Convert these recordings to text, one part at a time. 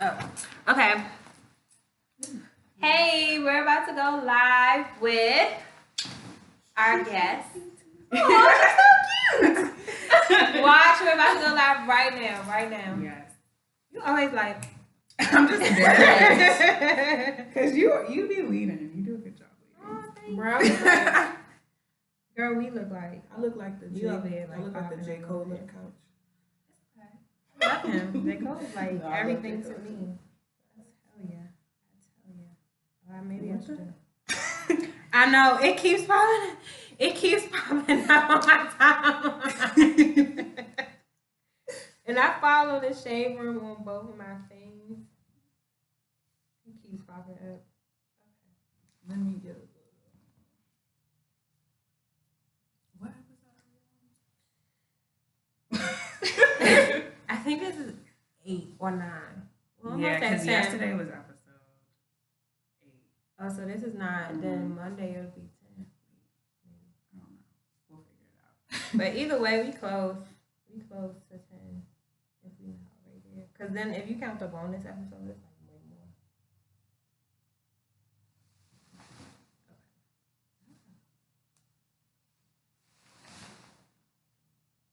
Oh, okay. Hey, we're about to go live with our guest. Oh, she's so cute. Watch, we're about to go live right now. Yes. You always like. I'm just embarrassed. Because you be leading. You do a good job leading. Bro, girl, we look like. I look like the You over here I look like the J. Cole of the couch. I love him. J. Cole's like No, I love everything J. to Cole, me. too. Hell yeah. Maybe I should. I know it keeps popping. It keeps popping up on my timeline. And I follow the shade room on both of my things. It keeps popping up. Let me get it. What episode? I think this is 8 or 9. Well, Yeah, because 10. yesterday was episode 8. Oh, so this is 9. Then Monday it'll be 10. I don't know. We'll figure it out. But either way, we close. We close to 10 if we not already there. Because then if you count the bonus episode, it's like way more.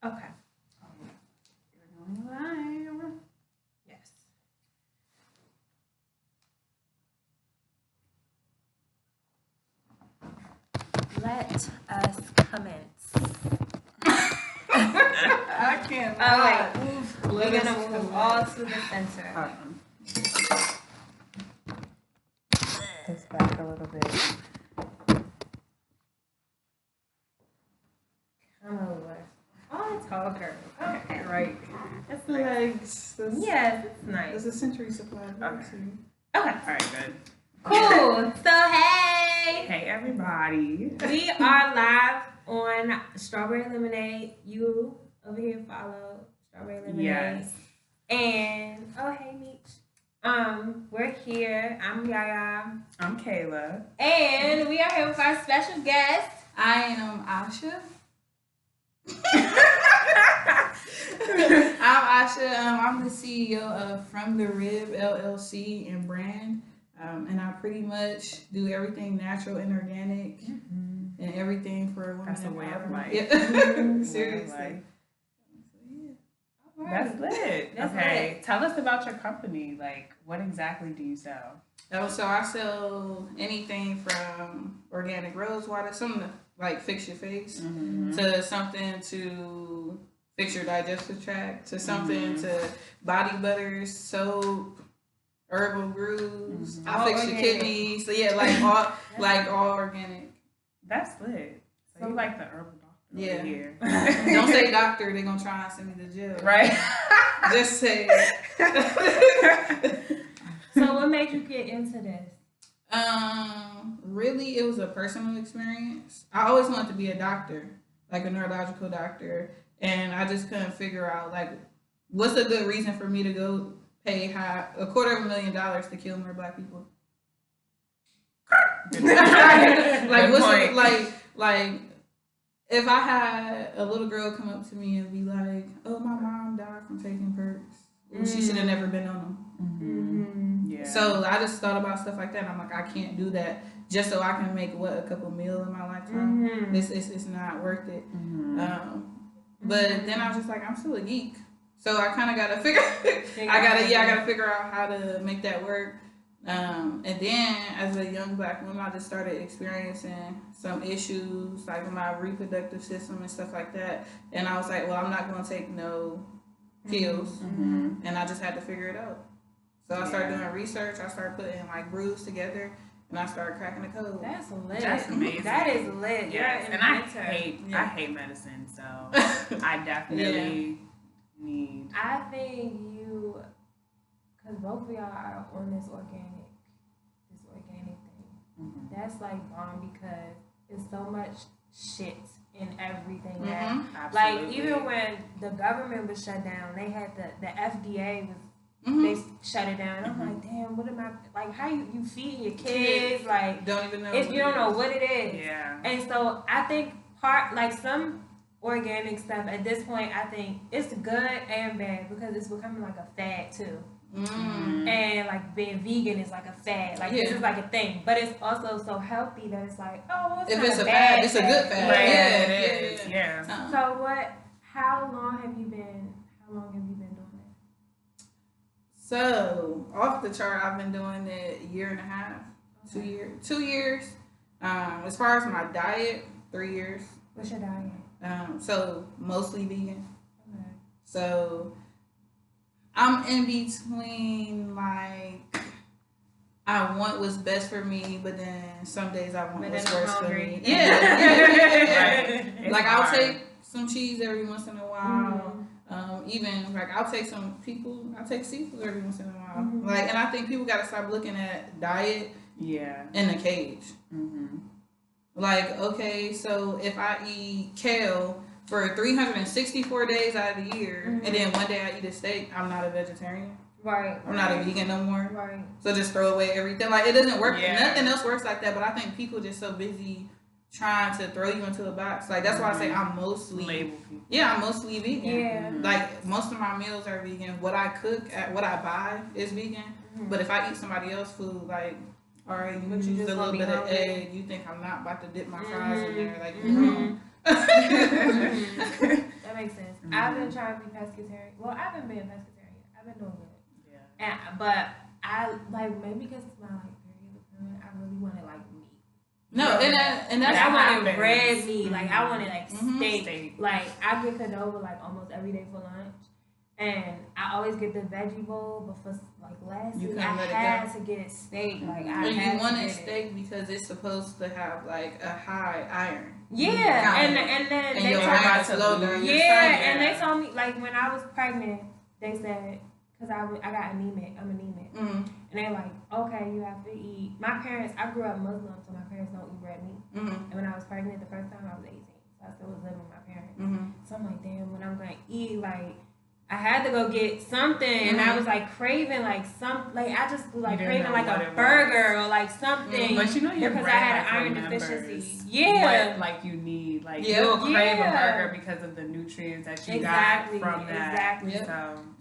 Okay. You're going live. Yes. Let us commence. I can't. Oh, wait. We're going to move all to the center. This back a little bit. Come over. Oh, it's all curved. Okay, right. That's The nice. legs. Yes, it's nice. There's a century supply of legs Okay. here. Okay. All right, good. Cool. So, hey. Hey, everybody. We are live on Strawberry Lemonade. You over here follow Strawberry Lemonade. Yes. And oh hey Meech. We're here. I'm Yaya. I'm Kayla. And we are here with our special guest. I am Aisha. I'm Aisha. I'm the CEO of From the Rib LLC and brand. And I pretty much do everything natural and organic and everything for women. That's a way of life. Yeah. Way Seriously. of life. All That's lit. That's okay. Tell us about your company. Like, what exactly do you sell? So I sell anything from organic rose water, something to like fix your face, to something to fix your digestive tract, to something to body butters, soap, herbal brews. I All fix your organic. kidneys. So yeah, like all organic. That's lit. So you like the herbal doctor Yeah. over here. Don't say doctor, they're gonna try and send me to jail. Right. Just say So what made you get into this? Really, it was a personal experience. I always wanted to be a doctor, like a neurological doctor, and I just couldn't figure out like what's a good reason for me to go pay $250,000 to kill more black people. Like what's point. like if I had a little girl come up to me and be like, "Oh, my mom died from taking perks," well, she should have never been on them. Yeah. So I just thought about stuff like that. And I'm like, I can't do that just so I can make a couple meal in my lifetime. It's not worth it. But then I was just like, I'm still a geek, so I kind of gotta I gotta figure out how to make that work. And then as a young black woman, I just started experiencing some issues like with my reproductive system and stuff like that. And I was like, well, I'm not gonna take no pills, and I just had to figure it out. So I started doing research. I started putting like brews together, and I started cracking the code. That's lit. That's amazing. That is lit. Yes, You're and an I inventor. hate medicine, so I definitely need. I think you, because both of y'all are on this organic thing. That's like bomb because it's so much shit in everything that, like Absolutely. even when the government was shut down, they had the FDA was. They shut it down. I'm like, damn, what am I like? How you feeding your kids? Like, Don't even know. if you don't know what it is. Yeah. And so I think part like some organic stuff, at this point, I think it's good and bad because it's becoming like a fad too. And like being vegan is like a fad, like this is like a thing, but it's also so healthy that it's like, oh, it's if not it's a bad fad, it's a good fad. Right. Yeah, it is. Yeah. So how long have you been doing it? So off the chart, I've been doing it a year and a half, 2 years. 2 years. As far as my diet, 3 years. What's your diet? So mostly vegan. Okay. So I'm in between, like, I want what's best for me, but then some days I want what's worse for me. Yeah. Right. Like, I'll take some cheese every once in a while. Even, like, I'll take seafood every once in a while. Like, and I think people got to stop looking at diet in a cage. Like, okay, so if I eat kale for 364 days out of the year, and then one day I eat a steak, I'm not a vegetarian. Right. I'm not a vegan no more. Right. So just throw away everything. Like, it doesn't work. Nothing else works like that. But I think people just so busy trying to throw you into a box. Like, that's why I say I'm mostly I'm mostly vegan. Yeah. Like, most of my meals are vegan. What I cook, what I buy is vegan. But if I eat somebody else's food, like, all right, you use a little bit of egg. You think I'm not about to dip my fries in there? Like, you're wrong. That makes sense. I've been trying to be pescatarian. Well, I haven't been pescatarian. I've been doing good. Yeah. But I like maybe because it's my like period of time, I really wanted like meat. No, and that's I wanted red meat. Like I wanted like steak. Like I get Qdoba like almost every day for lunch, and I always get the veggie bowl. But for like last week, I had to get steak. Like you wanted steak because it's supposed to have like a high iron. Yeah, and then they told me, and they told me like when I was pregnant, they said because I got anemic, I'm anemic, and they're like, okay, you have to eat. My parents, I grew up Muslim, so my parents don't eat red meat. And when I was pregnant the first time, I was 18, so I still was living with my parents. So I'm like, damn, when I'm gonna eat, like I had to go get something, and I was like craving like I just was like craving like a burger or like something. But you know your because brain I had an iron deficiency. Yeah, what, like you need, like you'll crave a burger because of the nutrients that you got from that.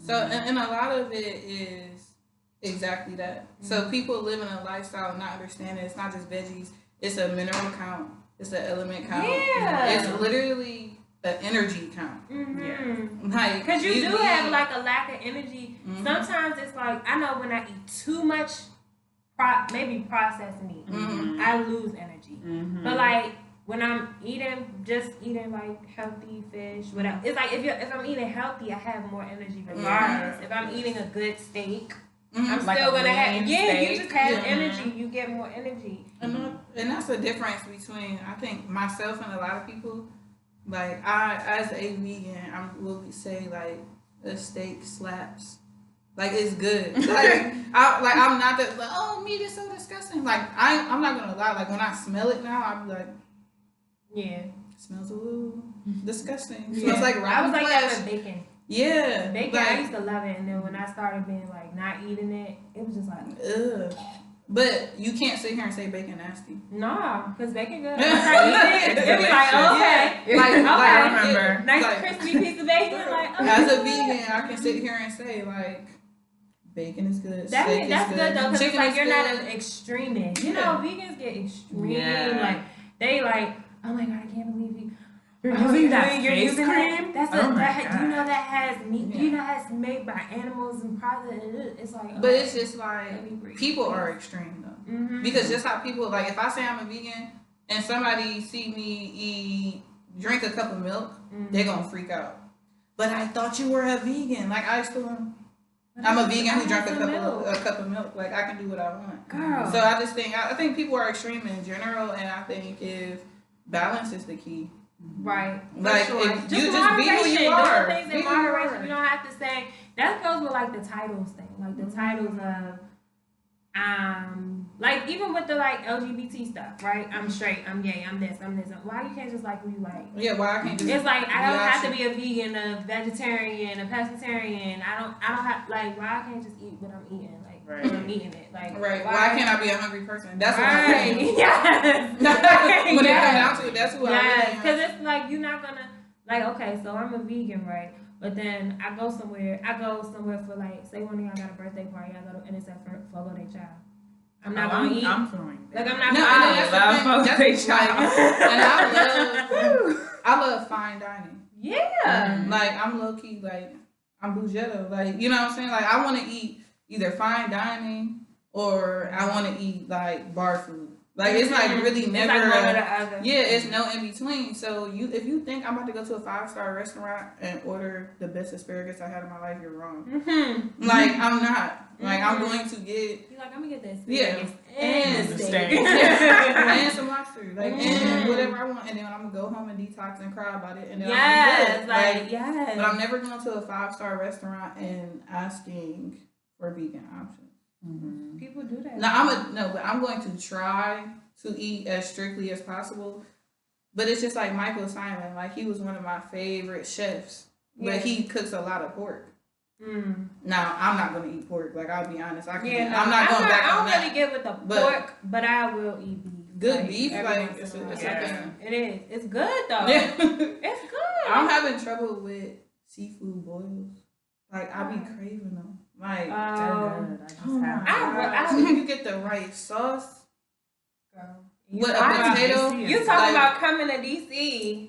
So and a lot of it is exactly that. So people living a lifestyle and not understanding it's not just veggies. It's a mineral count. It's an element count. Yeah, it's literally an energy count. Like, because you do have like a lack of energy. Sometimes it's like I know when I eat too much maybe processed meat, I lose energy. But like when I'm just eating like healthy fish, whatever, it's like if I'm eating healthy, I have more energy regardless. If I'm eating a good steak, I'm like still gonna have you just have energy. You get more energy. And that's the difference between I think myself and a lot of people. Like I, as a vegan, I will say like a steak slaps. Like it's good. Like I'm not that. Like, oh, meat is so disgusting. Like I'm not gonna lie. Like when I smell it now, I'll be like, it smells a little disgusting. It smells like rotten I was like flesh. that with bacon. Yeah, bacon. Like, I used to love it, and then when I started being like not eating it, it was just like ugh. But you can't sit here and say bacon nasty. Nah, because bacon good. Once I eat it, it'll be like, okay. I remember. Nice crispy piece of bacon. Like, okay. As a vegan, I can sit here and say, like, bacon is good. That's good though, because it's like you're good. not an extremist. You know, vegans get extreme. Yeah. Like, they like, oh my God, I can't believe you. You're using that face cream? That's do you know that has meat? Do you know that's made by animals and products? It's like, but it's just like people are extreme though, because just how people like if I say I'm a vegan and somebody see me drink a cup of milk, they're gonna freak out. But I thought you were a vegan. Like I still am. I'm a vegan who drank a cup of milk. Like I can do what I want. Girl. So I think people are extreme in general, and I think if balance is the key. Right. Like sure. if you just be who you are. Doing things in moderation. You don't have to say that goes with like the titles thing. Like the titles of like even with the like LGBT stuff, right? I'm straight, I'm gay, I'm this. Why you can't just like who you like? Yeah, why I can't just it's like I don't have to be a vegan, a vegetarian, a pescatarian. I don't have like why I can't just eat what I'm eating? Like when I'm eating it. Like why can't I be a hungry person? That's what I'm saying. Yes. When it comes down to it, that's who I am. Because it's like you're not gonna Like, okay, so I'm a vegan, right? But then I go somewhere for like, say one of y'all got a birthday party, I go to, and it's at for birthday child. I'm not gonna eat. I'm throwing that. Like, I'm not No, gonna and eat. that's like, and I love fine dining. Yeah. Like, I'm low key, like, I'm bougetto. Like, you know what I'm saying? Like, I want to eat either fine dining or I want to eat like bar food. Like, it's like really never. It's like one or the other. Yeah, it's no in between. So if you think I'm about to go to a 5-star restaurant and order the best asparagus I had in my life, you're wrong. Mm-hmm. Like, I'm not. Like, I'm going to get. You're like, I'm gonna get this. Yeah. And steak. And some lobster. Like, and whatever I want. And then I'm gonna go home and detox and cry about it. And then I'll be good. Like, yes. But I'm never going to a 5-star restaurant and asking for vegan options. Mm-hmm. People do that. But I'm going to try to eat as strictly as possible. But it's just like Michael Simon. Like, he was one of my favorite chefs. But he cooks a lot of pork. Now, I'm not going to eat pork. Like, I'll be honest. I'm not going back on that. I don't really get with the pork, but I will eat beef. Good beef? Like, it's it is. It's good, though. Yeah. It's good. I'm having trouble with seafood boils. Like, I be craving them. Like, they're good. You get the right sauce. Girl. What, a potato? You talking about coming to DC.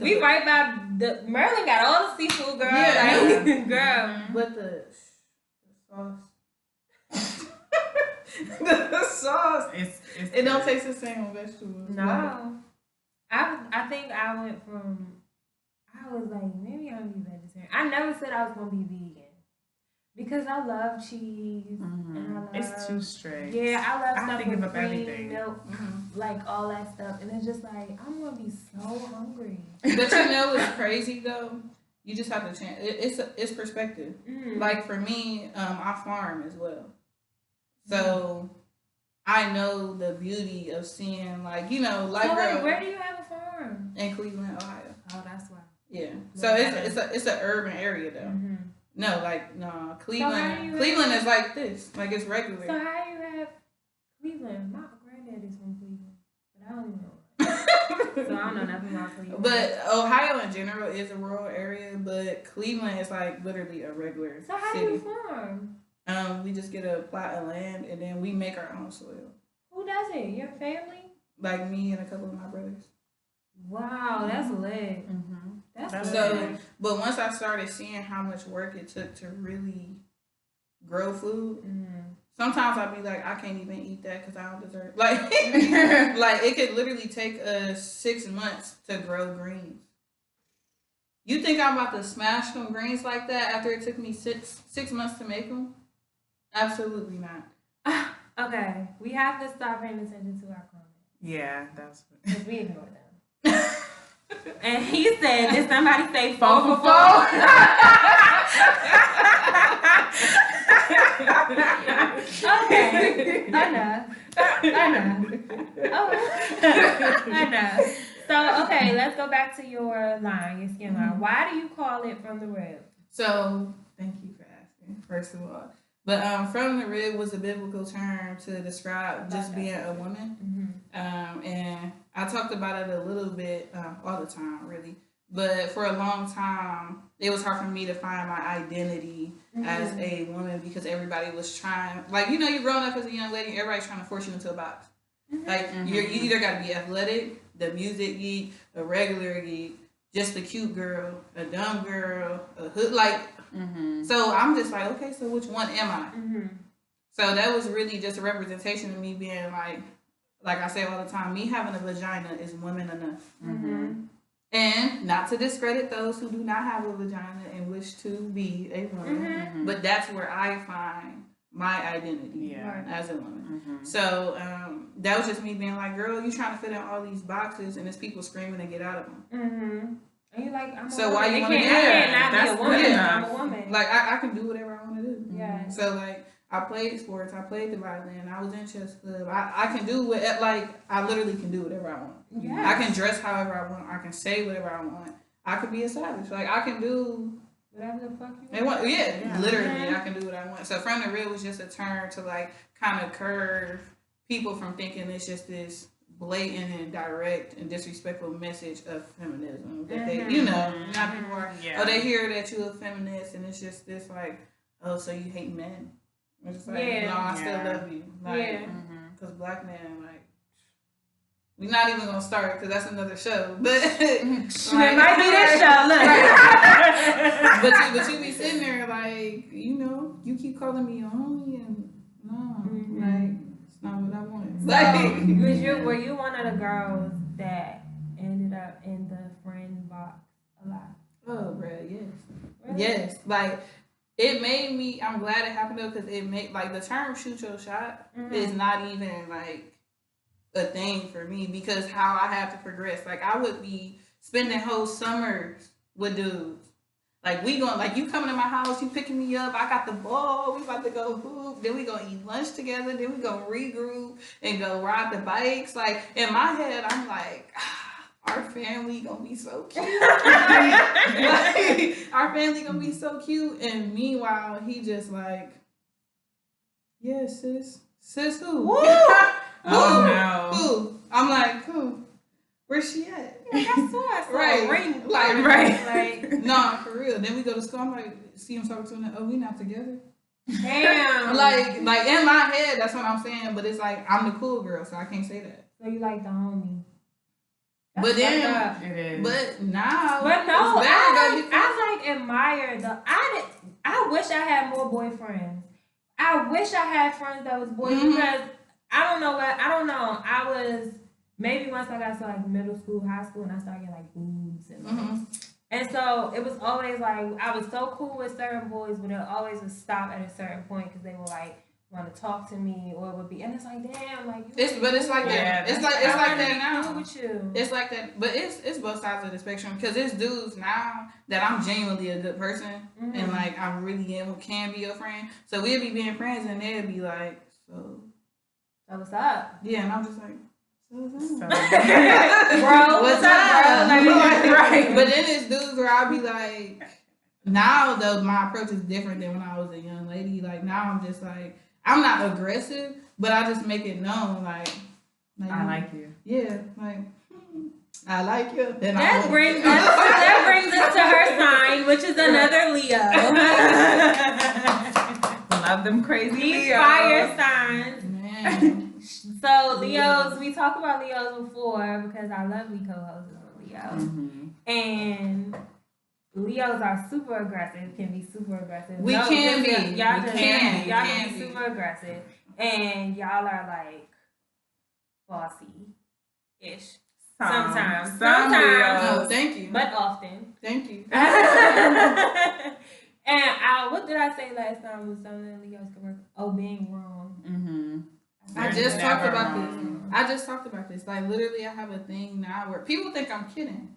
We right by the Maryland got all the seafood, girl. Yeah. Like, girl. But the sauce. The sauce. It don't taste the same on vegetables. No. I think I went from, I was like, maybe I'm gonna be vegetarian. I never said I was gonna be vegan. Because I love cheese. And I love, it's too strict. Yeah, I love stuff have to give with up cream, everything. milk, like all that stuff. And it's just like, I'm going to be so hungry. But you know what's crazy though? You just have to change. It's perspective. Like for me, I farm as well. So I know the beauty of seeing like, you know, like where do you have a farm? In Cleveland, Ohio. Oh, that's why. Yeah. So it's an urban area though. No, Cleveland. So Cleveland is like this. Like, it's regular. So how you have Cleveland? My granddad is from Cleveland, but I don't even know. So I don't know nothing about Cleveland. But Ohio in general is a rural area, but Cleveland is like literally a regular So how city. do you farm? We just get a plot of land and then we make our own soil. Who does it? Your family? Like me and a couple of my brothers. Wow, that's lit. That's so. But once I started seeing how much work it took to really grow food, sometimes I'd be like, I can't even eat that because I don't deserve. Like, like it could literally take us 6 months to grow greens. You think I'm about to smash some greens like that after it took me six months to make them? Absolutely not. Okay, we have to stop paying attention to our comments. Yeah, that's because we ignore them. And he said, did somebody say 4 for 4? Okay, enough. So, okay, let's go back to your line, your skin line. Why do you call it from the rib? So, thank you for asking, first of all. But from the rib was a biblical term to describe just being a woman. And I talked about it a little bit all the time, really. But for a long time, it was hard for me to find my identity as a woman because everybody was trying, like, you know, you're growing up as a young lady, everybody's trying to force you into a box. Like, you either got to be athletic, the music geek, a regular geek, just a cute girl, a dumb girl, a hood, like, so I'm just like, okay, so which one am I? So that was really just a representation of me being like I say all the time, me having a vagina is woman enough. And not to discredit those who do not have a vagina and wish to be a woman, but that's where I find my identity as a woman. So that was just me being like, girl, you trying to fit in all these boxes and there's people screaming to get out of them. And you're like, I'm a so woman. why you want to do that? That's be a woman. I'm a woman. Like, I can do whatever I want to do. Yeah. So, like, I played sports. I played the violin. I was in chess club. I can do what, like, I literally can do whatever I want. Yeah. I can dress however I want. I can say whatever I want. I could be a savage. Like, I can do whatever the fuck you want. Literally, I can do what I want. So, from the real was just a term to, like, kind of curve people from thinking it's just this blatant and direct and disrespectful message of feminism that they, you know, not people are, oh, they hear that you're a feminist and it's just this like, oh, so you hate men. It's just like, no, I still love you. Like, because black men, like, we're not even gonna start because that's another show. But like, it might be this show. Look, but you be sitting there like, you know, you keep calling me your homie, and no, like it's not what I want. So, were you one of the girls that ended up in the friend box a lot? Oh, bro, yes, Really? yes, like. It made me. I'm glad it happened though, because it made like the term "shoot your shot" is not even like a thing for me because how I have to progress. Like I would be spending whole summers with dudes. Like we going, like you coming to my house, you picking me up. I got the ball. We about to go hoop. Then we gonna eat lunch together. Then we gonna regroup and go ride the bikes. Like in my head, I'm like. Our family gonna be so cute. Like, our family gonna be so cute. And meanwhile, he just like, yeah, sis. Sis who? Who? No. Who? I'm like, who? Where's she at? Yeah, that's what. Right. Ring. Like, nah, for real. Then we go to school. I'm like, see him talking to him. Oh, we not together. Damn. like in my head, that's what I'm saying. But it's like, I'm the cool girl, so I can't say that. So you like the homie. But then, it is. but now, but no, I admire I wish I had more boyfriends. I wish I had friends that was boys because I don't know. I was maybe once I got to like middle school, high school, and I started getting like boobs and so it was always like I was so cool with certain boys, but it always would stop at a certain point because they were like. Want to talk to me, or it would be, and it's like, damn, like it's like that. It's like that now. With you. It's like that, but it's both sides of the spectrum because it's dudes now that I'm genuinely a good person and like I really can be your friend. So we'll be being friends, and they'll be like, so what's up? Yeah, and I'm just like, so what's up, bro? What's up, bro? Like, right. But then it's dudes where I'll be like, now though my approach is different than when I was a young lady. Like now I'm just like. I'm not aggressive, but I just make it known, like I like you. Yeah, like I like you. Then that brings us to her sign, which is another Leo. Love them crazy These Leos. fire signs. Man. So Leos, we talked about Leos before because our lovely co-host is a Leo, and. Leos are super aggressive, can be super aggressive. Y'all can be super aggressive. And y'all are like bossy-ish. Sometimes. Oh, thank you. But often. Thank you. And what did I say last time was something Leos can work? Oh, being wrong. I just talked about this. Like literally I have a thing now where people think I'm kidding.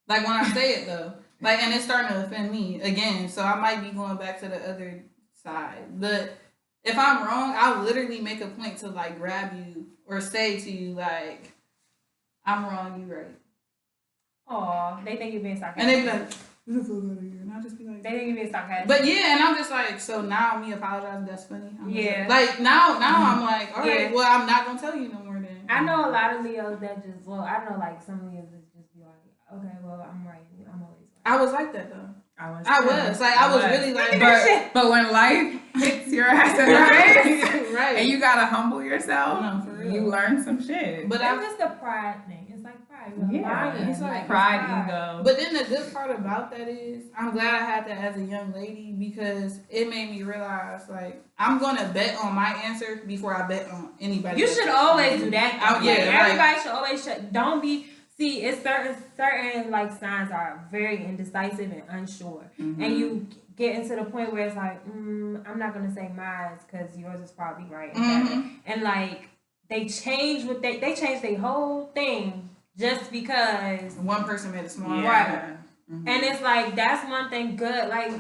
Like when I say it though. Like, and it's starting to offend me again, so I might be going back to the other side. But if I'm wrong, I'll literally make a point to, like, grab you or say to you, like, I'm wrong, you right. Aw, they think you're being sarcastic. And they be like, who the fuck out of here? And I'll just be like... They think you're being sarcastic. But yeah, and I'm just like, so now me apologizing, that's funny? Like, now I'm like, all right, well, I'm not going to tell you no more then. I know a lot of Leos that just, well, I know, like, some Leos that just be like, okay, well, I'm right. I'm always right. I was like that though. I was really like, but when life hits your ass in the face, right, and you gotta humble yourself, no, for real. You learn some shit. But it's just a pride thing. It's like pride. It's like pride, ego. But then the good part about that is, I'm glad I had that as a young lady because it made me realize, like, I'm gonna bet on my answer before I bet on anybody. You should always do that. Everybody should always don't be. See, it's certain like signs are very indecisive and unsure, and you get into the point where it's like, I'm not gonna say mine because yours is probably right, and like they change they change their whole thing just because one person made a small right, and it's like that's one thing good. Like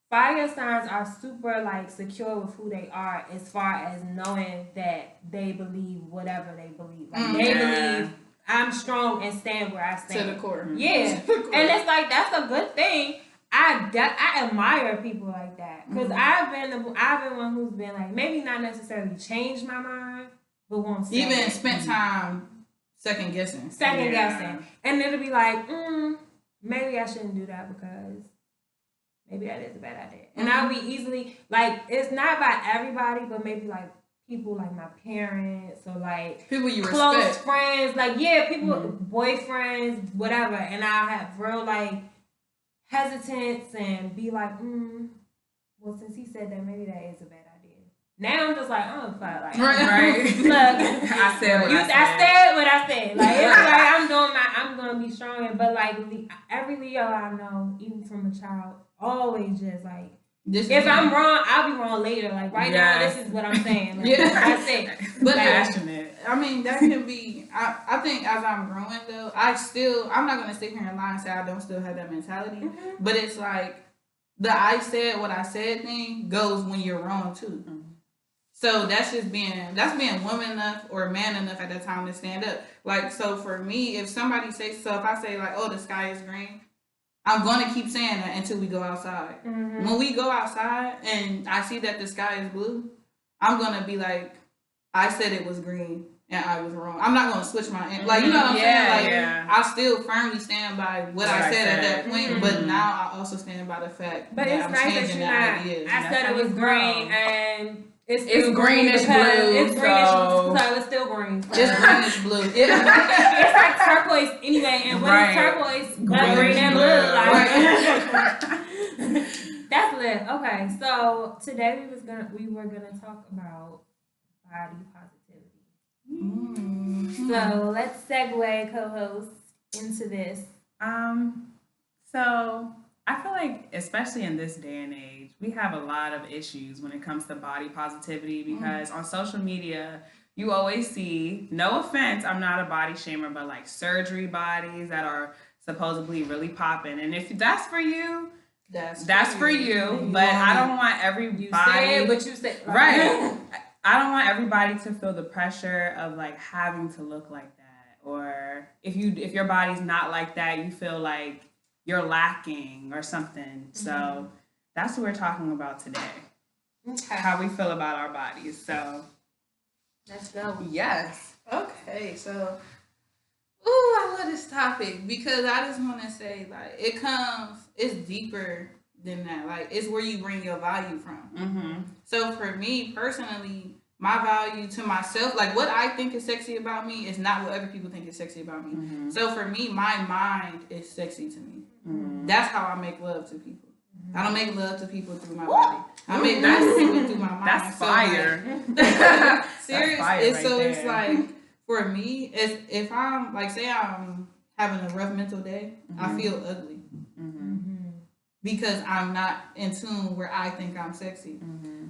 fire signs are super like secure with who they are as far as knowing that they believe whatever they believe. Like they believe. I'm strong and stand where I stand. To the core. Yeah. And it's like, that's a good thing. I admire people like that. Because I've been one who's been like, maybe not necessarily changed my mind, but won't say even spent time second guessing. And it'll be like, maybe I shouldn't do that because maybe that is a bad idea. And I'll be easily, like, it's not about everybody, but maybe, like, people like my parents or, like, people you close respect. friends. Like, yeah, people, boyfriends, whatever. And I'll have real, like, hesitance and be like, well, since he said that, maybe that is a bad idea. Now I'm just like, oh, fuck. Like, right. Look, I said what I said. I said what I said. Like, it's like I'm going to be strong. But, like, every Leo I know, even from a child, always just, like, if I'm wrong, I'll be wrong later. Like, right now, this is what I'm saying. Like, that's it. But passionate. I mean, that can be, I think as I'm growing, though, I'm not going to sit here and lie and say I don't still have that mentality. But it's like, the I said what I said thing goes when you're wrong, too. So that's being woman enough or man enough at that time to stand up. Like, so for me, if somebody says, so if I say like, oh, the sky is green, I'm going to keep saying that until we go outside. When we go outside and I see that the sky is blue, I'm going to be like, I said it was green and I was wrong. I'm not going to switch my, like, you know what I'm saying? Like, I still firmly stand by what I said at that point, but now I also stand by the fact that I'm changing the ideas. I said it was green and it's greenish blue. It's greenish, so it's still green. So. It's greenish blue. It's like turquoise anyway, and what is turquoise? Green and blue. Like, that's lit. Okay, so today we were gonna talk about body positivity. So let's segue, co-host, into this. So I feel like, especially in this day and age, we have a lot of issues when it comes to body positivity because on social media, you always see, no offense, I'm not a body shamer, but like surgery bodies that are supposedly really popping. And if that's for you, that's for you. But I don't want everybody. You said what you said. Right. I don't want everybody to feel the pressure of like having to look like that. Or if your body's not like that, you feel like you're lacking or something. So that's what we're talking about today. Okay. How we feel about our bodies. So let's go. Yes. Okay. So, I love this topic because I just want to say, like, it's deeper than that. Like, it's where you bring your value from. So for me personally, my value to myself, like what I think is sexy about me is not what other people think is sexy about me. So for me, my mind is sexy to me. That's how I make love to people. I don't make love to people through my body. I make love to people through my mind. That's fire. Serious. That's fire It's like, for me, if I'm, like, say I'm having a rough mental day, I feel ugly. Because I'm not in tune where I think I'm sexy.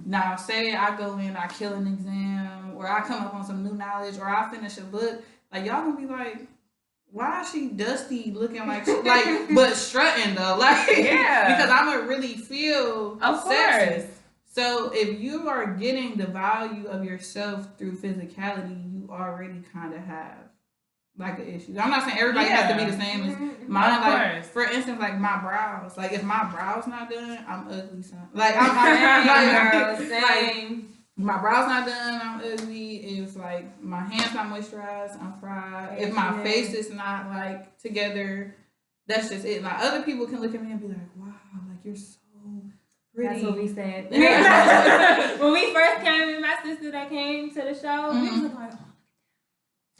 Now, say I go in, I kill an exam, or I come up on some new knowledge, or I finish a book, like, y'all gonna be like, why is she dusty looking like but strutting though? Like, because I'm gonna really feel sexy. So if you are getting the value of yourself through physicality, you already kind of have like an issue. I'm not saying everybody has to be the same as mine. Like, for instance, like my brows. Like, if my brows not done, I'm ugly, son. Like, like, my brows not done, I'm ugly. If like my hands not moisturized, I'm fried. If my face is not like together, that's just it. Like, other people can look at me and be like, wow, like, you're so pretty. That's what we said. When we first came, and my sister that came to the show, we was like,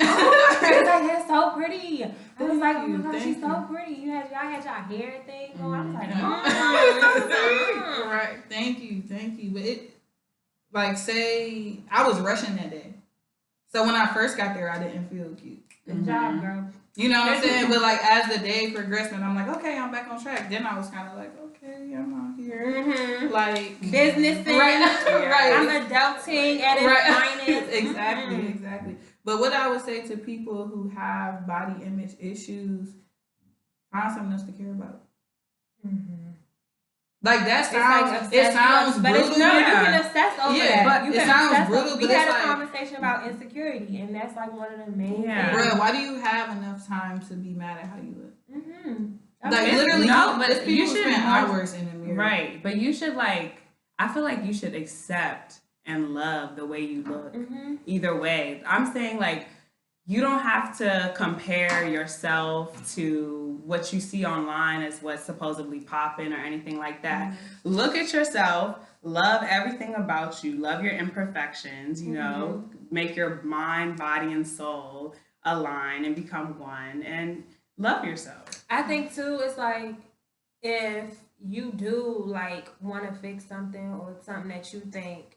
oh, like, it's so pretty. I was like, oh my gosh, she's so pretty. Y'all had y'all hair thing going. I was like, right. Thank you. But it, like, say I was rushing that day, so when I first got there, I didn't feel cute. Good job, girl. You know what I'm saying? But like, as the day progressed, and I'm like, okay, I'm back on track. Then I was kind of like, okay, I'm out here, like, business, right? I'm adulting at its finest. Exactly. But what I would say to people who have body image issues, find something else to care about. Like, that sounds, it sounds but brutal. It's, no, you can obsess over that. But it sounds brutal. But we had a conversation about insecurity, and that's like one of the main things. Bro, why do you have enough time to be mad at how you look? Like, literally, but you should spend hours in the mirror. Right, but you should, like, I feel like you should accept and love the way you look. Either way. I'm saying, like, you don't have to compare yourself to what you see online as what's supposedly popping or anything like that. Look at yourself, love everything about you, love your imperfections, you know, make your mind, body, and soul align and become one, and love yourself. I think too, it's like if you do like want to fix something or something that you think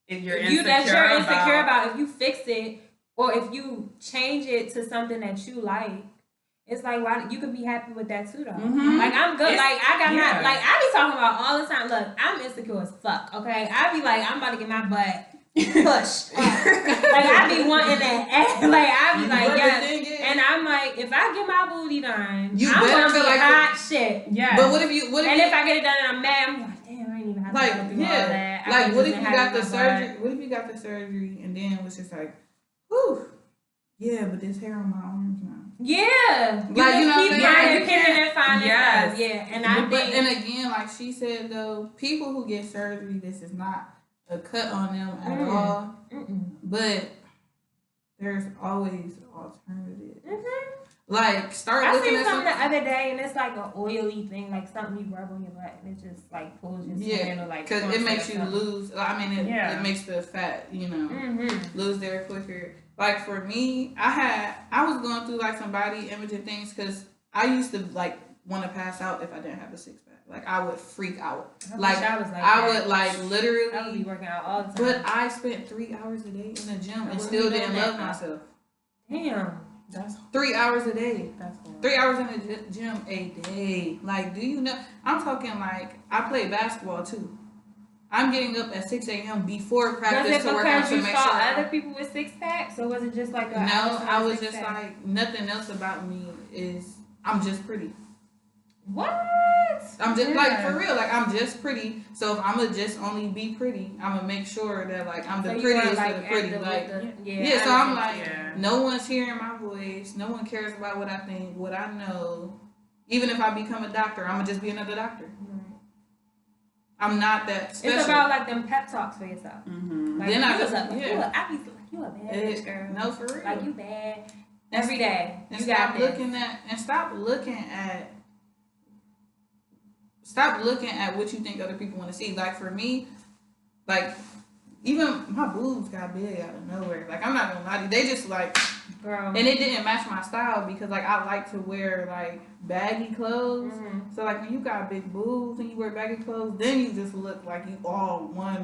If you're insecure about, if you fix it or if you change it to something that you like, it's like, why you could be happy with that too though. Like I'm good. Like I got my, like I be talking about all the time. Look, I'm insecure as fuck. Okay, I be like, I'm about to get my butt pushed. Like I be wanting that. Like I be like, yeah. And I'm like, if I get my booty done, I'm gonna be like hot shit. Yeah. But what if if I get it done and I'm mad, I'm like, damn, I ain't even have to go through all that. Like what if you got the surgery? What if you got the surgery and then it was just like, whew, yeah, but there's hair on my arms now. Yeah, like you know, keep finding and finding stuff. Yeah, and I think, and again, like she said though, people who get surgery, this is not a cut on them at all. But there's always alternatives. Like start looking at something the other day, and it's like an oily thing, like something you rub on your butt, and it just like pulls your skin or like because it makes you lose. I mean, it makes the fat, you know, lose there quicker. Like for me, I was going through like some body imaging things because I used to like want to pass out if I didn't have a six pack. Like I would freak out. I would like literally. I would be working out all the time. But I spent 3 hours a day in the gym and still didn't love myself. Damn. That's 3 hours a day. That's horrible. 3 hours in the gym a day. Like, do you know? I'm talking like I play basketball too. I'm getting up at 6 a.m. before practice to work out to make sure. Was it because you saw other people with six packs, or was it just like a? No, I was just like nothing else about me is I'm just pretty. What? I'm just like for real, like I'm just pretty. So if I'ma just only be pretty, I'ma make sure that like I'm the prettiest of the pretty. Like so I'm like no one's hearing my voice, no one cares about what I think, what I know. Even if I become a doctor, I'ma just be another doctor. I'm not that special. It's about like them pep talks for yourself. Like, then I just I be like, you a bad bitch, girl. No, for real. Like you bad every day. And stop looking at what you think other people want to see. Like for me, like even my boobs got big out of nowhere. Like I'm not gonna lie to you, they just like, girl. And it didn't match my style because like I like to wear like baggy clothes. So like when you got big boobs and you wear baggy clothes, then you just look like you all one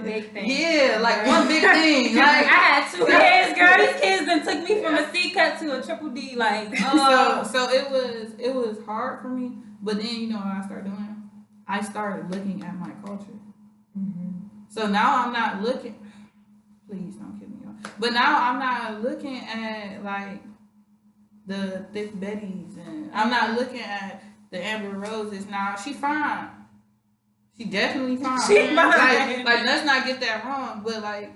big thing. Yeah, like one big thing. Like I had 2 kids, girl. These kids then took me from a C cut to a triple D. Like so it was hard for me. But then you know what I started doing? I started looking at my culture. So now I'm not looking. Please don't kill me off. But now I'm not looking at like the thick Bettys, and I'm not looking at the Amber Roses. Now she fine. She definitely fine. She fine. Like let's not get that wrong. But like,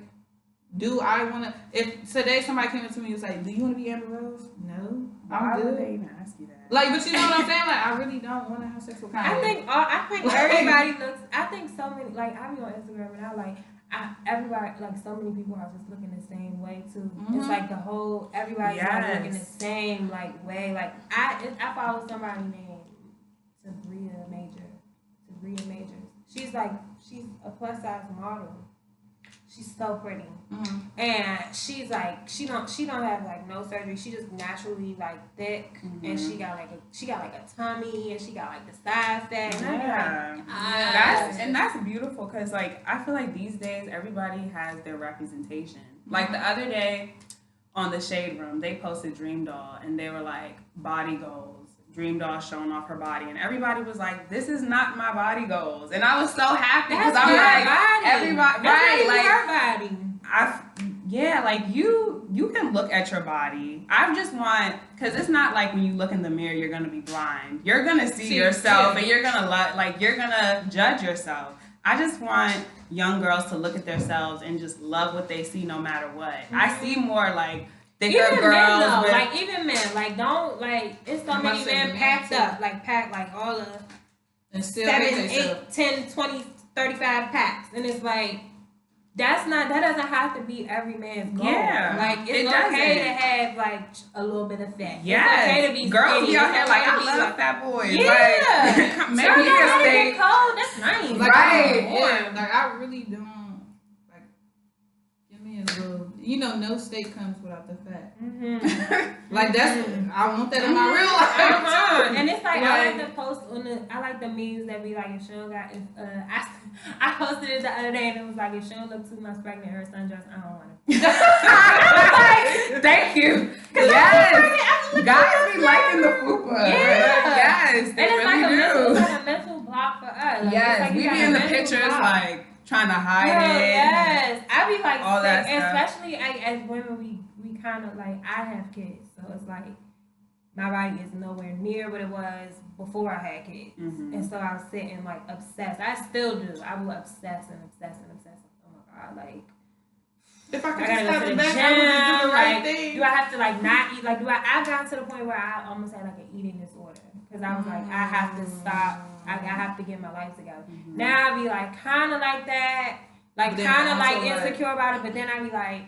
do I want to? If today somebody came up to me and was like, "Do you want to be Amber Rose?" No, I'm good. Why would they even ask you that? Like, but you know what I'm saying? Like, I really don't want to have sex with Kanye. I think everybody looks. I think so many. Like I be on Instagram and I like. Everybody, like so many people are just looking the same way too. It's like the whole everybody's like looking the same like way. Like I follow somebody named Sabria Majors. She's a plus size model. She's so pretty, and she's like she don't have like no surgery. She just naturally like thick, and she got like a tummy, and she got like the side fat. And that's beautiful because like I feel like these days everybody has their representation. Like the other day on the Shade Room, they posted Dream Doll, and they were like body goals. Dream Doll showing off her body, and everybody was like, "This is not my body goals," and I was so happy because I'm like, everybody, right? Like her body. Like you can look at your body. I just want because it's not like when you look in the mirror, you're gonna be blind. You're gonna see yourself, and you're gonna judge yourself. I just want young girls to look at themselves and just love what they see, no matter what. I see more like. Even girls men though, like even men, like don't like it's so many men packed up, like packed like all the 7, 8, 10, 20, 35 packs, and it's like that doesn't have to be every man's goal. Yeah. Like, it's okay to have, like, a little bit of fat. Yes. It's okay to be girls skinny. be out It's here okay like, to I be, love like, fat boys. Yeah. Like, make Girl, me don't a let it steak. get cold. That's nice. Like, Right. Yeah. Like, I really don't, like, give me a little, no steak comes without the fat. Mm-hmm. Like, that's, I want that in my real life. And it's like, I like to post I like the memes that be like, if she don't got, I posted it the other day and it was like, if she don't look too much pregnant in her sundress, I don't want it. Like, thank you. Yes. Guys be liking the fupa. Yeah. Yes. And They it's really like do. it's like a mental block for us. Like, Yes. it's like We you be got in a the mental pictures block. like trying to hide Girl, it. yes. I be like, all that stuff. especially as women, we kind of like, I have kids, so it's like my body is nowhere near what it was before I had kids, and so I was sitting like obsessed. I still do. I will obsess and obsess and obsess. Oh my god, like. If I could I just gotta go have to the the back, gym. I would just do the right Like, thing. do I have to like not eat? Like, I've gotten to the point where I almost had like an eating disorder because I was like, I have to stop. I have to get my life together. Now I be like kind of like that, like kind of like insecure about it, but then I be like,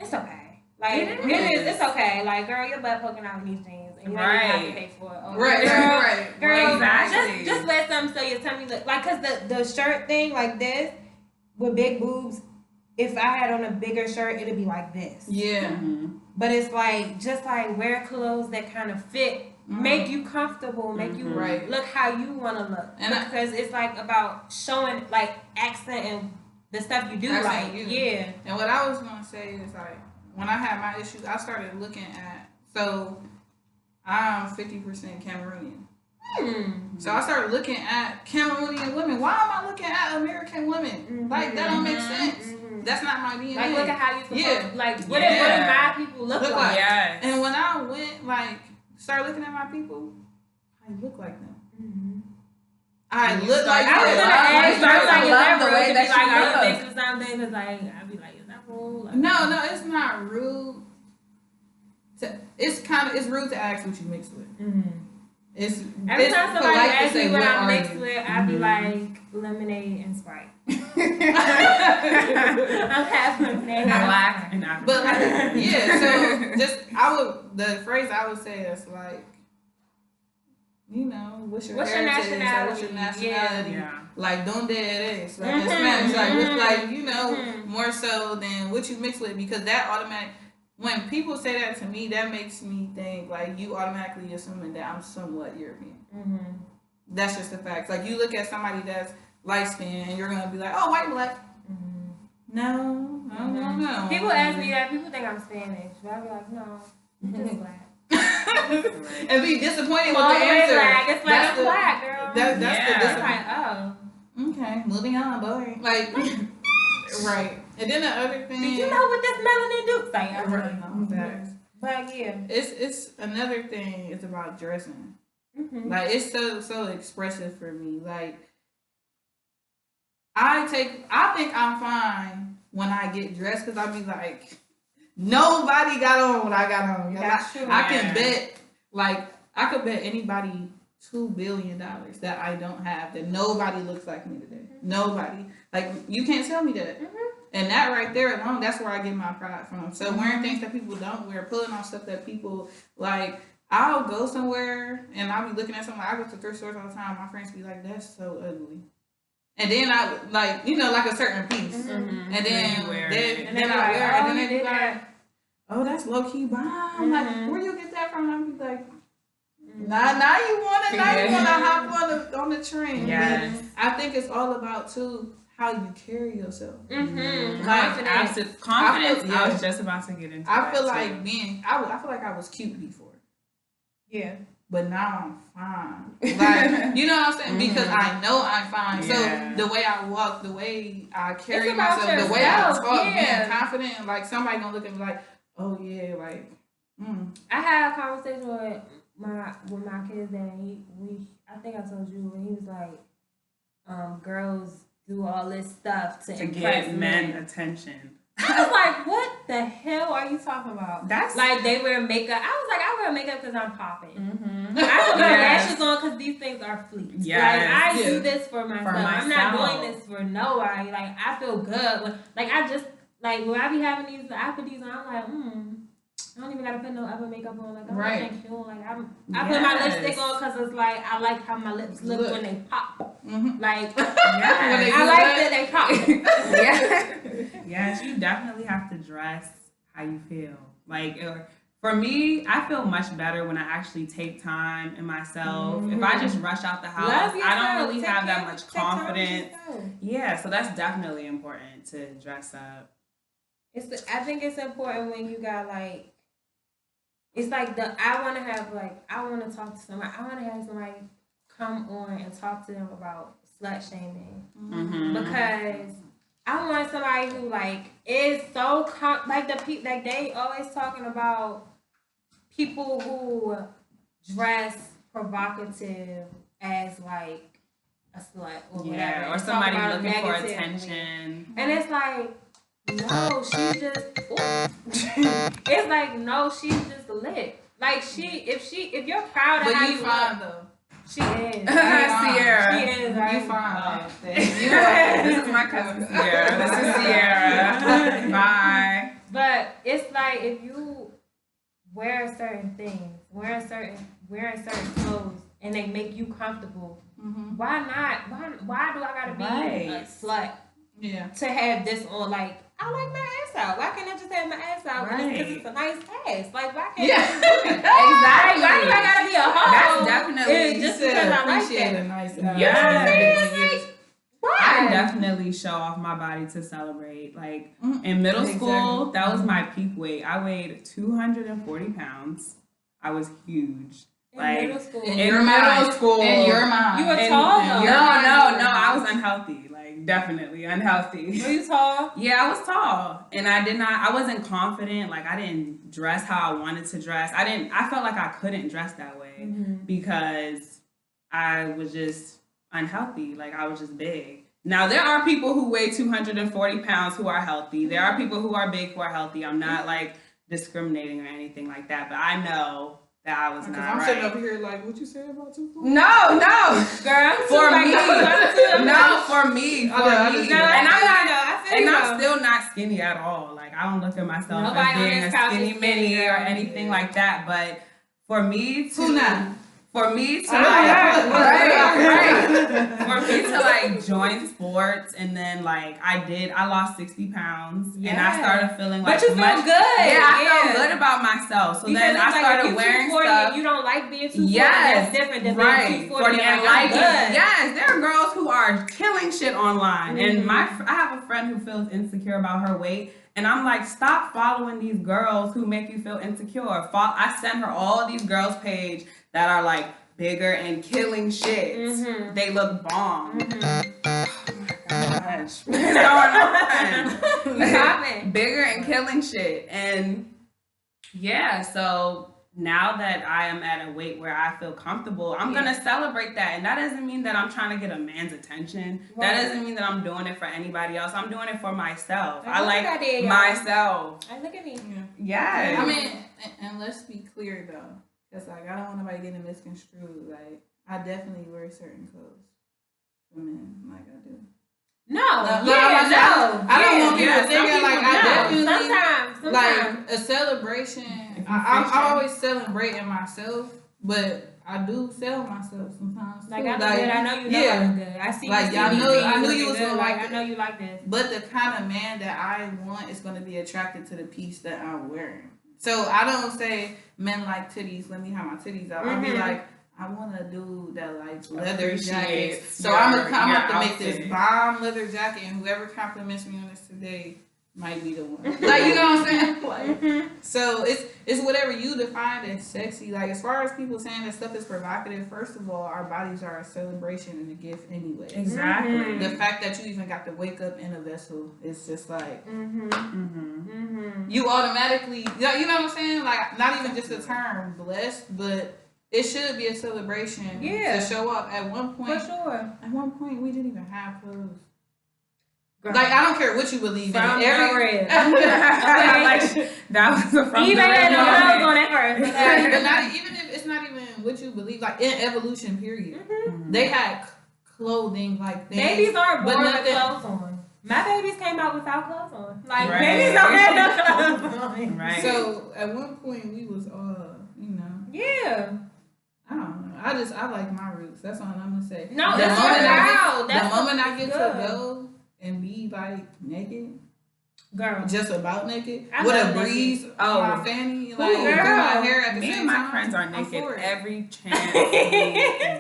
it's okay. Like it is. It's okay. Like, girl, your butt poking out in these jeans, and you don't even have to pay for it. Oh, Right. Girl, Exactly. just let something so your tummy look like, cause the shirt thing like this with big boobs. If I had on a bigger shirt, it'd be like this. Yeah. But it's like, just like wear clothes that kind of fit, make you comfortable, make you look how you want to look. And because it's like about showing like accent and the stuff you do like. Yeah. And what I was going to say is like, when I had my issues, I started looking at, so I'm 50% Cameroonian. So I started looking at Cameroonian women. Why am I looking at American women? Like, that don't make sense. That's not my DNA. Like, look at how you supposed like, what do my people look like? Yes. And when I went, like, started looking at my people, I look like them. I look like them. I was gonna ask, I was like, love the way that like, you are you look. mixing something? Because like, I'd be like, is that rude? Like, No, it's not rude. It's rude to ask what you mix with. Every time somebody asks me what I'm mixed with, I'd be like, lemonade and Sprite. I'm half lemonade, black and African. But like, so the phrase I would say is like, what's your heritage? nationality? What's your nationality? Yeah. Like, donde eres? Like in Spanish, like what's like, more so than what you mix with, because that automatic. When people say that to me, that makes me think like you automatically assuming that I'm somewhat European. That's just the facts. Like, you look at somebody that's light skinned and you're gonna be like, oh, white, black. No, I don't know. People ask me that. People think I'm Spanish, but I be like, no, I'm just black. And be disappointed with the answer. Black. It's like, I'm black, girl. That's the disappointment. Like, oh. Okay, moving on, boy. Like, right. And then the other thing. Did you know what this melanin do? Like, I really know. Facts. But yeah. It's another thing. It's about dressing. Like, it's so expressive for me. Like, I think I'm fine when I get dressed, because I be like, nobody got on what I got on. That's true. I can bet, like, I could bet anybody $2 billion that I don't have, that nobody looks like me today. Nobody. Like, you can't tell me that. And that right there alone, that's where I get my pride from. So wearing things that people don't wear, pulling on stuff that people, like, I'll go somewhere and I'll be looking at something. I go to thrift stores all the time. My friends be like, that's so ugly. And then I, like, like a certain piece. And then I wear it. And then they be like, oh, that's low-key bomb. Like, where you get that from? I'll be like, now you want to hop on the train. Yes. I think it's all about, too, how you carry yourself. Confidence. I was just about to get into that. I feel like I feel like I was cute before. Yeah. But now I'm fine. Like, you know what I'm saying? Because I know I'm fine. Yeah. So the way I walk, the way I carry It's about myself, the way I yourself, talk, being confident, like, somebody gonna look at me like, oh yeah, like, I had a conversation with my kids that I think I told you, when he was like, girls do all this stuff to impress get men attention. I was like, what the hell are you talking about? That's like they wear makeup. I was like, I wear makeup because I'm popping. Mm-hmm. I put my lashes on because these things are fleets. Yes. Like I do this for myself. I'm not doing this for nobody. Like I feel good. Like I just like when I be having these, I put these on. I'm like, I don't even gotta put no other makeup on. Like I'm right. Thank you. Like I put my lipstick on because it's like I like how my lips look when they pop. Mm-hmm. Like I like that they pop. Yes, you definitely have to dress how you feel. Like for me, I feel much better when I actually take time in myself. If I just rush out the house, I don't really have that much confidence. Yeah, so that's definitely important to dress up. I think it's important when you got like. It's like I want to talk to somebody. I want to have somebody come on and talk to them about slut shaming. Mm-hmm. Because I want somebody who like is so like they always talking about people who dress provocative as like a slut or whatever. Or somebody looking for attention. And it's like, no, she's just. It's like no, she's just lit. Like if you're proud of how you fine though. She is. Sierra. She is. Right? You fine. This is my cousin Sierra. This is Sierra. Bye. But it's like if you wear certain things, wearing certain clothes, and they make you comfortable. Mm-hmm. Why not? Why do I gotta be a slut? Yeah. To have this on, like. I like my ass out. Why can't I just have my ass out? Because it's a nice ass. Like, why can't I just do it? Exactly. Why do I gotta be a hoe? That's definitely just because I like that. A nice ass. Yes. Why? I definitely show off my body to celebrate. Like, in middle school, that was my peak weight. I weighed 240 pounds. I was huge. In middle school. In your middle school. In your mind. You were tall, though. No. I was unhealthy. Definitely unhealthy. Were you tall? Yeah, I was tall. And I wasn't confident. Like I didn't dress how I wanted to dress. I felt like I couldn't dress that way because I was just unhealthy. Like I was just big. Now there are people who weigh 240 pounds who are healthy. There are people who are big who are healthy. I'm not like discriminating or anything like that, but I know that I was not right. I'm sitting over here like, what you said about 240? No, girl. For me. And I'm still not skinny at all. Like I don't look at myself as being a skinny mini or anything like that. But for me to like join sports and then like I lost 60 pounds and I started feeling like. But you felt good. Yeah, I felt good about myself. So then I started wearing stuff. You don't like being 240. Yes, that's different than being 240 and like yes, there are girls who are killing shit online, and I have a friend who feels insecure about her weight. And I'm like, stop following these girls who make you feel insecure. I send her all these girls' page that are like bigger and killing shit. Mm-hmm. They look bomb. Mm-hmm. Oh my gosh. What's going on? Bigger and killing shit. And yeah, so now that I am at a weight where I feel comfortable, I'm going to celebrate that. And that doesn't mean that I'm trying to get a man's attention. Right. That doesn't mean that I'm doing it for anybody else. I'm doing it for myself. I like myself. Look at me. Yeah. I mean, and let's be clear though. Because, like, I don't want nobody getting misconstrued. Like, I definitely wear certain clothes for men, like I do. I don't want people thinking, like, I definitely, like, a celebration. I'm always celebrating myself, but I do sell myself sometimes. Like, I know you know I'm good. I see like, I knew you was going to like I know you like this. But the kind of man that I want is going to be attracted to the piece that I'm wearing. So I don't say men like titties, let me have my titties out. I'll be like, I want a dude that likes leather jackets. So I'm gonna have to make this bomb leather jacket, and whoever compliments me on this today might be the one. Like, you know what I'm saying? Like, so it's whatever you define as sexy. Like, as far as people saying that stuff is provocative, first of all, our bodies are a celebration and a gift anyway. Exactly. The fact that you even got to wake up in a vessel is just like, you automatically, you know what I'm saying? Like, not even just the term blessed, but it should be a celebration to show up. At one point, for sure. At one point, we didn't even have clothes. Girl. Like, I don't care what you believe in. From red. That was a from even had no clothes on at first. Even if it's not even what you believe, like in evolution, period, they had clothing like things, babies aren't born with clothes on. My babies came out without clothes on. Like babies don't have no clothes on. Right. So at one point we was Yeah. I don't know. I like my roots. That's all I'm gonna say. No, it's proud. The moment I get to go and be like naked, girl, just about naked, I with a love breeze naked. on my fanny, like through girl. my hair at the Me same and my time. friends are naked every chance we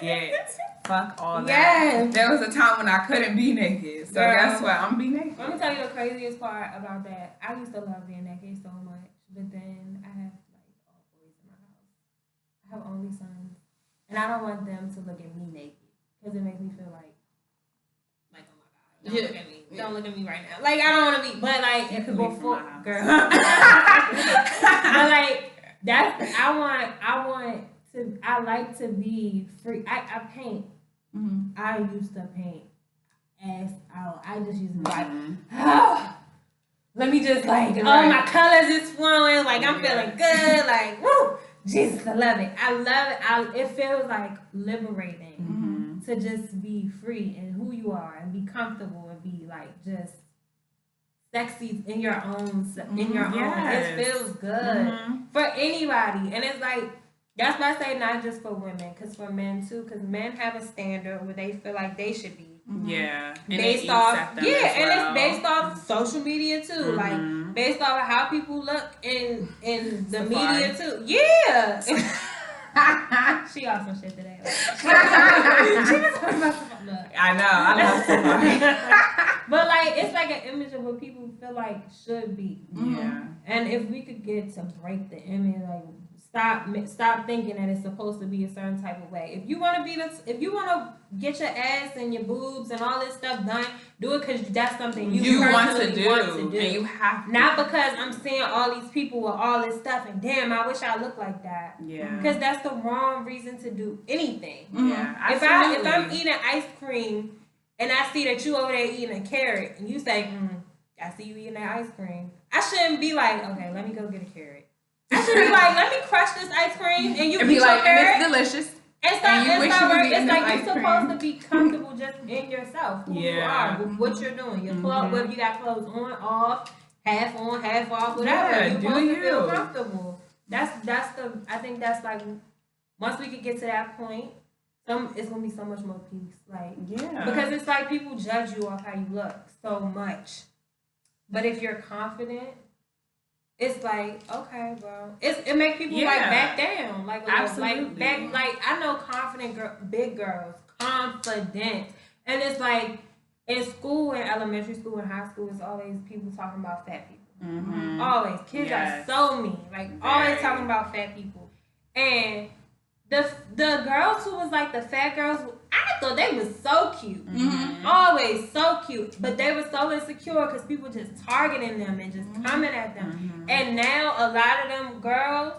get. Fuck all that. Yes. There was a time when I couldn't be naked. So Girl. guess what? I'm gonna be naked. Let me tell you the craziest part about that. I used to love being naked so much, but then I have like all boys in my house. I have only sons, and I don't want them to look at me naked because it makes me feel like oh my god, don't look at me, don't look at me right now. Like I don't want to be, but like You can leave from my house. girl. But like that's I like to be free. I paint. Mm-hmm. I used to paint ass out. I just used to like, let me just like, all my colors is flowing. Like I'm feeling good. Like woo, Jesus, I love it. I love it. It feels like liberating to just be free in who you are and be comfortable and be like just sexy in your own. It feels good for anybody, and it's like. That's why I say not just for women, because for men too, because men have a standard where they feel like they should be. Yeah. Based off, and it's based off social media too, like based off of how people look in the media too. Yeah. She on some shit today. Like, she was talking about some look. I know. I love Safari. But like, it's like an image of what people feel like should be. Yeah. And if we could get to break the image, like. Stop thinking that it's supposed to be a certain type of way. If you want to get your ass and your boobs and all this stuff done, do it because that's something you want to do, and you have to. Not because I'm seeing all these people with all this stuff and damn, I wish I looked like that. Yeah. Because that's the wrong reason to do anything. Yeah. Absolutely. If I'm eating ice cream and I see that you over there eating a carrot and you say, I see you eating that ice cream, I shouldn't be like, okay, let me go get a carrot. I should be like, let me crush this ice cream and you be like, and it's delicious. It's like you're supposed to be comfortable just in yourself, who you are, with what you're doing. Your clothes, whether you got clothes on, off, half on, half off, whatever. You're supposed to feel comfortable. I think that's like, once we could get to that point, it's gonna be so much more peace. Like, because it's like people judge you off how you look so much, but if you're confident. It's like, okay, bro. It makes people like back down. Like, absolutely. Like I know confident big girls, confident. And it's like in school, in elementary school, and high school, it's always people talking about fat people. Always. Kids are so mean. Like always talking about fat people. And the girls who was like the fat girls, I thought they was so cute. Always so cute. But they were so insecure because people just targeting them and just coming at them. And now a lot of them girls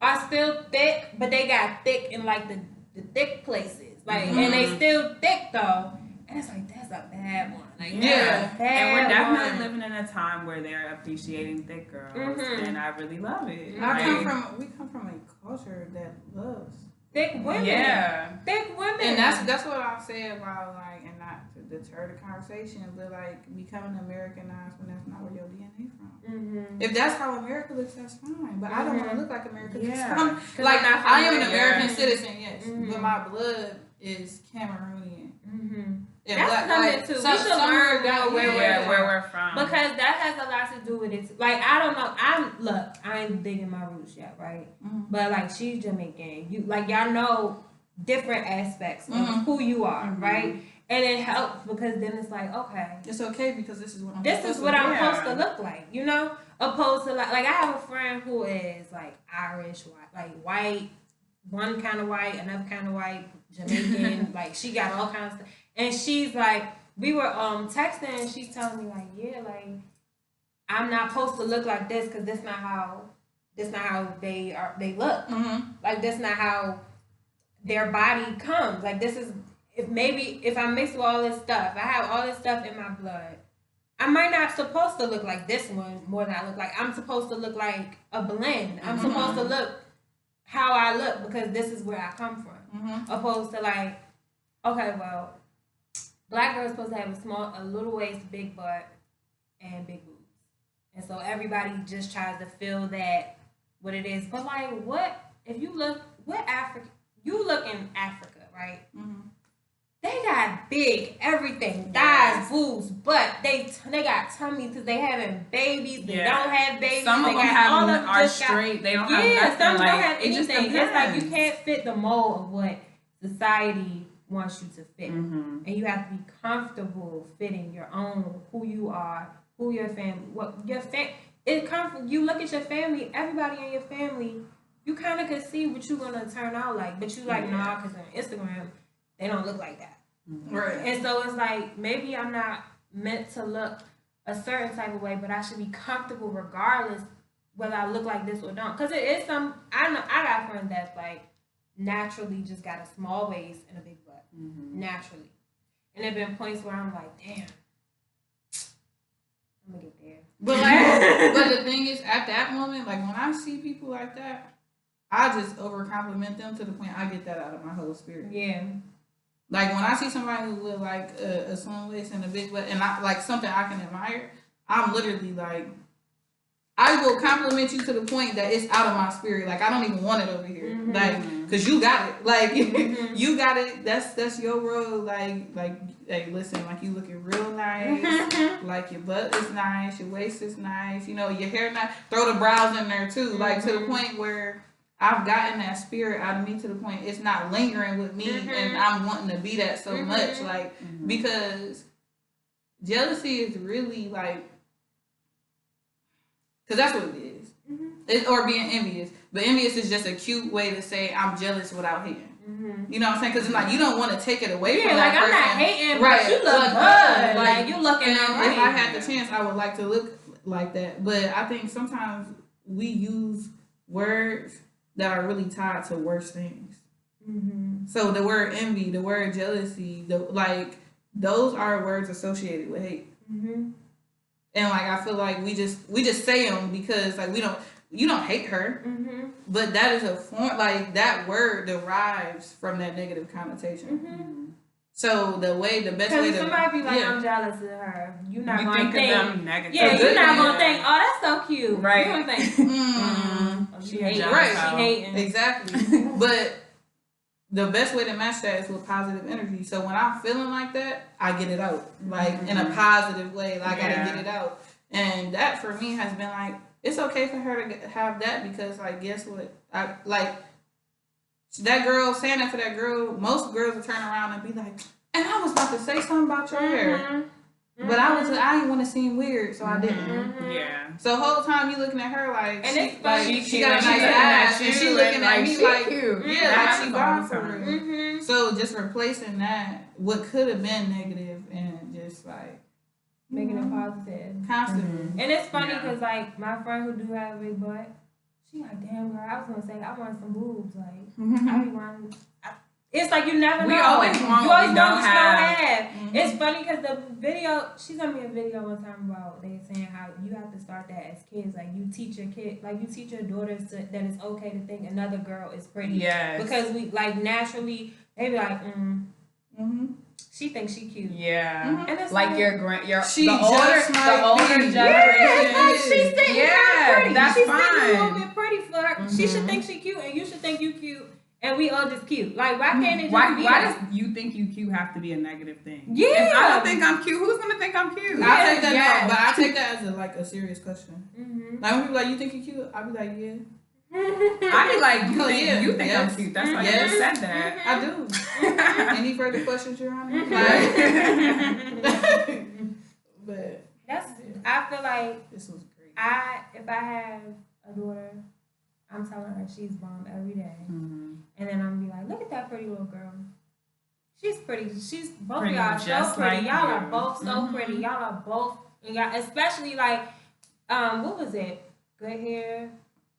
are still thick, but they got thick in like the thick places. Like and they still thick though. And it's like that's a bad one. Like and we're definitely living in a time where they're appreciating thick girls, and I really love it. We come from a culture that loves thick women. Thick women. And that's what I say about like, and not to deter the conversation, but like becoming Americanized when that's not where your DNA from. If that's how America looks, that's fine. But I don't want to look like America. Like I am an American citizen, yes, but my blood is Cameroonian. That's something too. We should learn where we're from, because that has a lot to do with it. Like I don't know. I ain't digging my roots yet, right? But like she's Jamaican. You like y'all know different aspects of who you are, right? And it helps because then it's like, okay, it's okay because this is what I'm supposed to look like, you know? Opposed to like I have a friend who is like Irish, white, one kind of white, another kind of white, Jamaican, like she got all kinds of stuff. And she's like, we were texting and she's telling me like, like I'm not supposed to look like this because this not how they look. Like this not how their body comes. Like this is if I mix with all this stuff, I have all this stuff in my blood. I might not supposed to look like this one more than I look like. I'm supposed to look like a blend. I'm supposed to look how I look because this is where I come from. Opposed to like, okay, well, black girls supposed to have a little waist, big butt, and big boobs. And so everybody just tries to fill that what it is. But like, what if you look? You look in Africa, right? They got big everything, thighs, boobs, butt. They got tummies because they having babies. They don't have babies. Some of them are straight. They don't have nothing. Some like, don't have anything. It's like you depends. can't fit the mold of what society wants you to fit, and you have to be comfortable fitting your own who you are, who your family, what your It comes from you. Look at your family. Everybody in your family, you kind of can see what you're gonna turn out like, but you like nah, because on Instagram they don't look like that. Right. And so it's like maybe I'm not meant to look a certain type of way, but I should be comfortable regardless whether I look like this or don't. Because it is some I got friends that's like naturally just got a small waist and a big butt. Naturally. And there have been points where I'm like, damn, I'm gonna get there. But like, but the thing is, at that moment, like when I see people like that, I just over compliment them to the point I get that out of my whole spirit. Yeah. Like when I see somebody who with like a slim waist and a big butt, and I like something I can admire, I'm literally like, I will compliment you to the point that it's out of my spirit. Like I don't even want it over here, like, cause you got it. Like you got it. That's your role. Like hey, listen, like you looking real nice. Like your butt is nice, your waist is nice. You know your hair nice. Throw the brows in there too. Like to the point where I've gotten that spirit out of me to the point it's not lingering with me, and I'm wanting to be that so much. Like because jealousy is really like. Because that's what it is. Or being envious. But envious is just a cute way to say I'm jealous without hating. You know what I'm saying? Because it's like you don't want to take it away from that person. I'm not hating, right. But you look good. Like you looking and right. If I had the chance, I would like to look like that. But I think sometimes we use words that are really tied to worse things. So the word envy, the word jealousy, those are words associated with hate. And like I feel like we just say them because like you don't hate her, but that is a form like that word derives from that negative connotation. So the best way to somebody be like I'm jealous of her, you're not you gonna think of them negative. Yeah, you're not gonna think oh that's so cute, right? You're gonna think oh, she hating, right? She hating exactly. But the best way to match that is with positive energy. So when I'm feeling like that, I get it out. Like in a positive way. Like I gotta get it out. And that for me has been like, it's okay for her to have that because like, guess what? That girl, saying that for that girl, most girls will turn around and be like, and I was about to say something about your hair. But I didn't want to seem weird, so I didn't. Yeah. So the whole time you looking at her like, and she got a nice ass, and she looking at me like, cute. Yeah, like she bought for real. So just replacing that, what could have been negative, and just like making it positive, constantly. And it's funny because like my friend who do have a big butt, she like, damn girl, I was gonna say I want some boobs, like I be wanting. It's like you never know. We always want you what always we want don't what you have. don't have. It's funny because the video, she sent me a video one time about they saying how you have to start that as kids. Like you teach your kid, like you teach your daughters that it's okay to think another girl is pretty. Yes. Because we like naturally they be like, she thinks she cute. Yeah. And it's like your she the older generation. Yeah, she's thinking pretty. That's she's fine. thinking a little bit pretty for her. She should think she cute, and you should think you cute. And we all just cute. Like, why can't it just be why does you think you cute have to be a negative thing? Yeah. If I don't think I'm cute, who's gonna think I'm cute? I take that no, but I take that as a serious question. Like when people like, you think you cute? I'll be like, yeah. I be like, you think I'm cute. That's why you just said that. I do. Any further questions, Your Honor? But I feel like this was great. if I have a daughter, I'm telling her she's bomb every day. And then I'm gonna be like, look at that pretty little girl. She's pretty. She's both of y'all so pretty. Like y'all are both so pretty. Y'all are both, and y'all, especially like, what was it? Good Hair,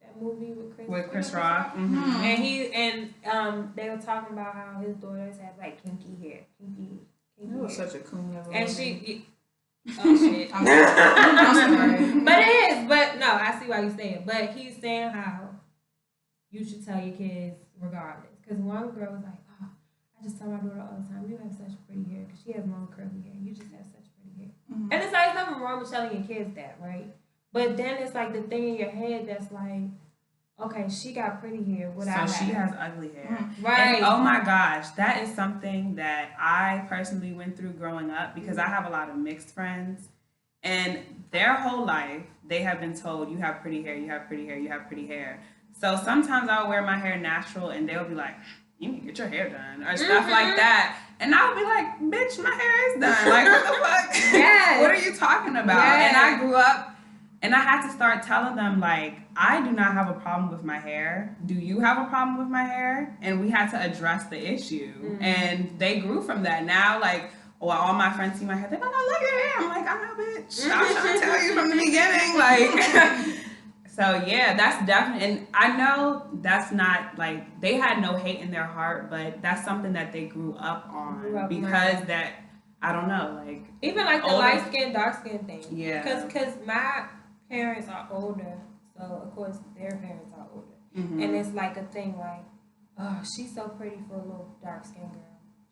that movie with Chris Rock. And they were talking about how his daughters have like kinky hair, kinky It was hair. such a cool. And she. Oh shit. I'm sorry. But it is. But no, I see why you say it. But he's saying how you should tell your kids regardless. Because one girl was like, oh, I just tell my daughter all the time, you have such pretty hair. Because she has long curly hair. You just have such pretty hair. Mm-hmm. And it's like nothing wrong with telling your kids that, right? But then it's like the thing in your head that's like, okay, she got pretty hair. So she has ugly hair. Right. And, oh my gosh, that is something that I personally went through growing up because I have a lot of mixed friends. And their whole life, they have been told, you have pretty hair, you have pretty hair, you have pretty hair. So sometimes I'll wear my hair natural and they'll be like, you need to get your hair done or stuff like that. And I'll be like, bitch, my hair is done. Like, what the fuck? Yes. What are you talking about? Yes. And I grew up and I had to start telling them, like, I do not have a problem with my hair. Do you have a problem with my hair? And we had to address the issue. Mm-hmm. And they grew from that. Now, like, well, all my friends see my hair. They're like, I love your hair. I'm like, I know, bitch. I was trying to tell you from the beginning. Like, so, yeah, that's definitely, and I know that's not, like, they had no hate in their heart, but that's something that they grew up on because that, I don't know, like. Even like the light skin, dark skin thing. Yeah. Because my parents are older, so of course their parents are older. Mm-hmm. And it's like a thing like, oh, she's so pretty for a little dark skinned girl.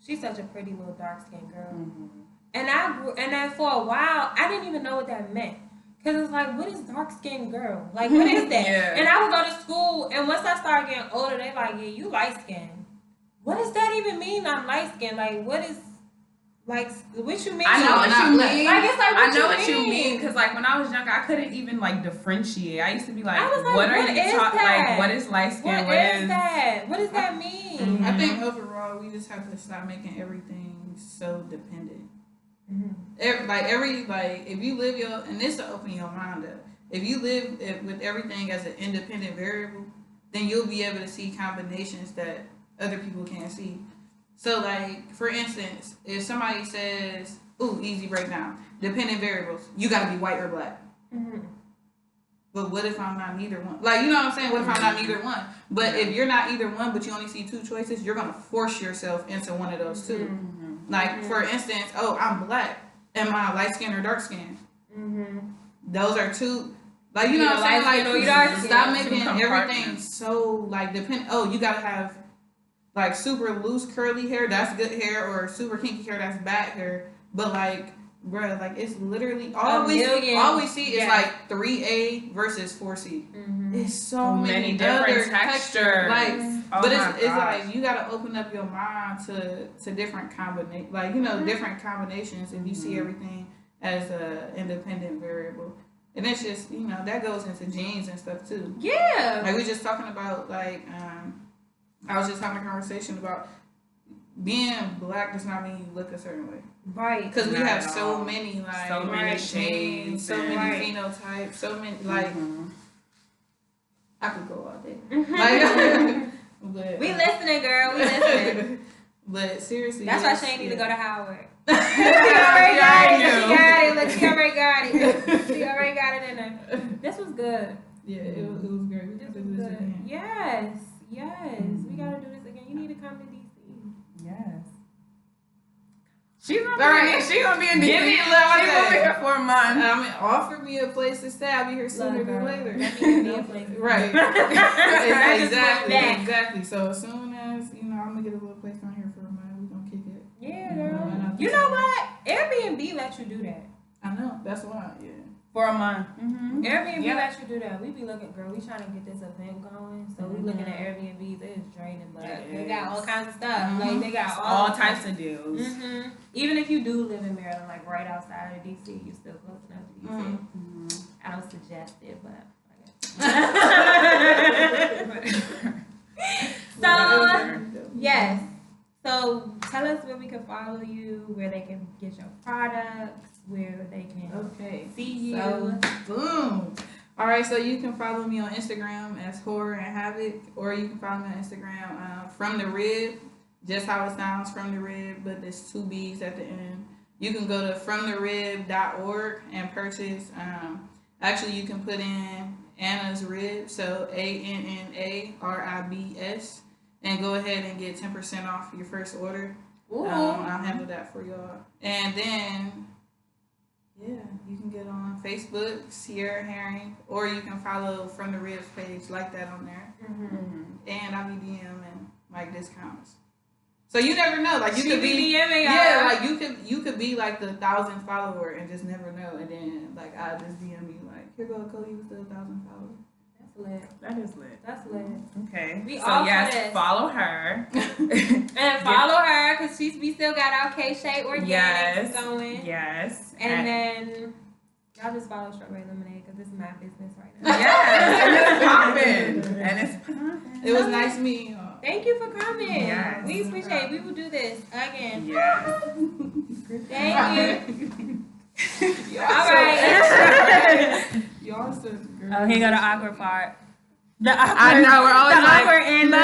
She's such a pretty little dark skinned girl. Mm-hmm. And then for a while, I didn't even know what that meant. Because it's like, what is dark skinned girl? Like, what is that? Yeah. And I would go to school, and once I started getting older, they're like, yeah, you light skinned. What does that even mean? I'm light skinned. Like, what is, like, what you mean? I know what you mean. Like, it's like, I know what you mean. Because, like, when I was younger, I couldn't even, like, differentiate. I used to be like, what are you talking, like, what is light skin? What is that? What does that mean? Mm-hmm. I think overall, we just have to stop making everything so dependent. Mm-hmm. If you live and this to open your mind up. If you live with everything as an independent variable, then you'll be able to see combinations that other people can't see. So, like, for instance, if somebody says, ooh, easy breakdown, dependent variables, you got to be white or black. Mm-hmm. But what if I'm not neither one? Like, you know what I'm saying? What if I'm not neither one? But if you're not either one, but you only see two choices, you're going to force yourself into one of those two. Mm-hmm. Like, for instance, oh, I'm black. Am I light skin or dark skin? Mm-hmm. Those are two. Like, you know what I'm saying? Like, stop making everything so, like, depend. Oh, you got to have, like, super loose curly hair. That's good hair. Or super kinky hair. That's bad hair. But, like, bro, like, it's literally all we see is like 3A versus 4C. Mm-hmm. It's so many different textures. Like, but it's like you gotta open up your mind to different combinations. Like, you know, different combinations, and you see everything as a independent variable. And it's just, you know, that goes into genes and stuff too. Yeah. Like, we just talking about, like, I was just having a conversation about being black does not mean you look a certain way. Right. Because we have so many, like, so many shades, so many phenotypes, so many, like, I could go all day. Like, but, we listening, girl. We listening. But seriously. That's why she ain't need to go to Howard. She already got it. Look, she already got it. She already got it in her. This was good. Yeah, it was great. We got to do this again. Yes. We got to do this again. You need to come to DC. Yes. She's gonna be in DC. Give me a little. She's gonna be here for a month. I mean, offer me a place to stay. I'll be here sooner than later. Right. Exactly. So as soon as, you know, I'm gonna get a little place down here for a month, we're gonna kick it. Yeah, girl. You know what? Airbnb lets you do that. I know. That's why. Yeah. For a month. Mm-hmm. Airbnb lets you do that. We be looking, girl. We trying to get this event going, so we looking at Airbnbs. It's draining, but they got all kinds of stuff. Mm-hmm. Like, they got all types of deals. Mm-hmm. Even if you do live in Maryland, like right outside of DC, you still close enough to DC. Mm-hmm. I don't suggest it, but so yes. So tell us where we can follow you, where they can get your products, where they can see you. So, boom. All right, so you can follow me on Instagram as Horror and Havoc, or you can follow me on Instagram from the rib, just how it sounds, from the rib, but there's 2 B's at the end. You can go to fromtherib.org and purchase. Actually, you can put in Anna's Rib, so ANNARIBS, and go ahead and get 10% off your first order. I'll handle that for y'all. And then Yeah, you can get on Facebook, Sierra Herring, or you can follow From the Ribs page, like that on there. And I'll be DMing like discounts. So you never know. Like you could be DMing, yeah, like you could be like the 1,000 follower and just never know. And then like I just DM you like, here go Cody with the 1,000 followers. That's lit. That is lit. That's lit. Okay. We so all yes, this. follow her. And follow her because we still got our K-Shape Organics going. Yes. And then y'all just follow Strawberry Lemonade because this is my business right now. Yes. And it's popping. It was nice meeting y'all. Thank you for coming. Yes. We appreciate it. We will do this again. Yes. Thank you. All right. Y'all so good. Oh, here go the awkward part. The awkward. I know, we're always the like, awkward and bye.